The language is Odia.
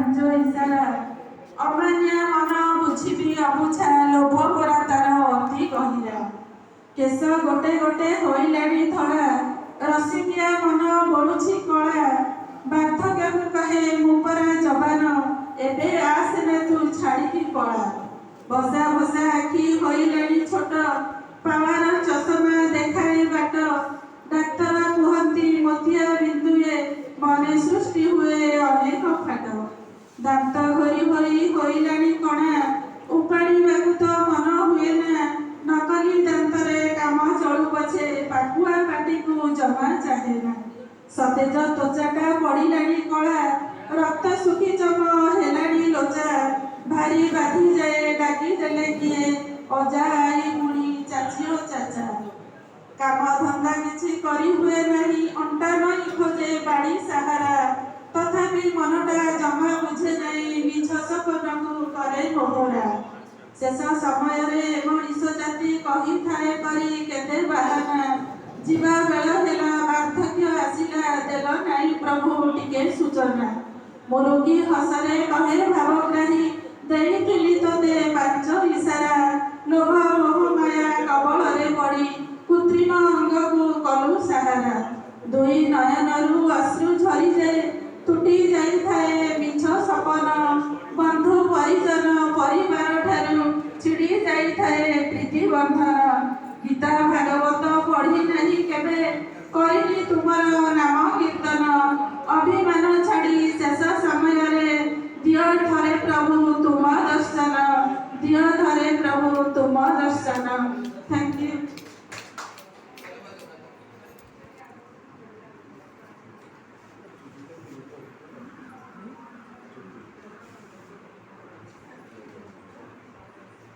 ପାଞ୍ଚ ଇସାରା ଅମାନିଆ ମନ ବୁଝିବି ଅବୁଝା ଲୋଭ ପରା ତାର ଅତି ଗହିରା କେଶ ଗୋଟେ ଗୋଟେ ହୋଇଲାଣି ଧଳା ରସିକିଆ ମନ ବଳୁଛି କଳା ବାର୍ଦ୍ଧକ୍ୟକୁ କହେ ମୁଁ ପରା ଯବାନ ଏବେ ଆସେନା ତୁ ଛାଡ଼ିକି ପଳା ବସା ବସା ଆଖି ହୋଇଲାଣି ଛୋଟ ପାୱାର ଚଷମା ଦେଖାଏ ବାଟ ଡାକ୍ତର କୁହନ୍ତି ମୋତିଆ ବିନ୍ଦୁଏ ମନେ ସୃଷ୍ଟି ହୁଏ ଅନେକ ଫାଟ ଦାନ୍ତ ଘୋରି ଘୋରି ହୋଇଲାଣି କଣା ଉପାଡ଼ିବାକୁ ତ ମନ ହୁଏ ନା ନକଲି ଦାନ୍ତରେ କାମ ଚଳୁ ପଛେ ପାକୁଆ ପାଟିକୁ ଜମା ଚାହେଁ ନା ସତେଜ ତ୍ୱଚାଟା ପଡ଼ିଲାଣି କଳା ରକ୍ତ ଶୁଖି ଚମ ହେଲାଣି ଲୋଚା ଭାରି ବାଧିଯାଏ ଡାକି ଦେଲେ କିଏ ଅଜା ଆଈ ମୁଣି ଚାଚି ଓ ଚାଚା କାମ ଧନ୍ଦା କିଛି କରି ହୁଏ ନାହିଁ ଅଣ୍ଟା ନଈ ଖୋଜେ ବାଡ଼ି ସାହାରା ତଥାପି ମନଟା ଜମା ବୁଝେ ନାହିଁ ମିଛ ସପନକୁ କରେ ମୋହରା ଶେଷ ସମୟରେ ମଣିଷ ଜାତି କହିଥାଏ କରି କେତେ ବାହାନା ଯିବା ବେଳ ହେଲା ବାର୍ଦ୍ଧକ୍ୟ ଆସିଲା ଦେଲ ନାହିଁ ପ୍ରଭୁ ଟିକେ ସୂଚନା ମୁରୁକି ହସରେ କହେ ଭାବଗ୍ରାହୀ ଦେଇଥିଲି ତୋତେ ପାଞ୍ଚ ଇସାରା ଲୋଭ ମୋହ ମାୟା କବଳରେ ପଡ଼ି କୃତ୍ରିମ ଅଙ୍ଗକୁ କଲୁ ସାହାରା ଦୁଇ ନୟନରୁ ଅଶ୍ରୁ ଝରିଯାଏ ତୁଟି ଯାଇଥାଏ ମିଛ ସପନ ବନ୍ଧୁ ପରିଜନ ପରିବାର ଠାରୁ ଛିଡ଼ି ଯାଇଥାଏ ପ୍ରୀତି ବନ୍ଧନ ଗୀତା ଭାଗବତ ପଢ଼ି ନାହିଁ କେବେ କରିନି ତୁମର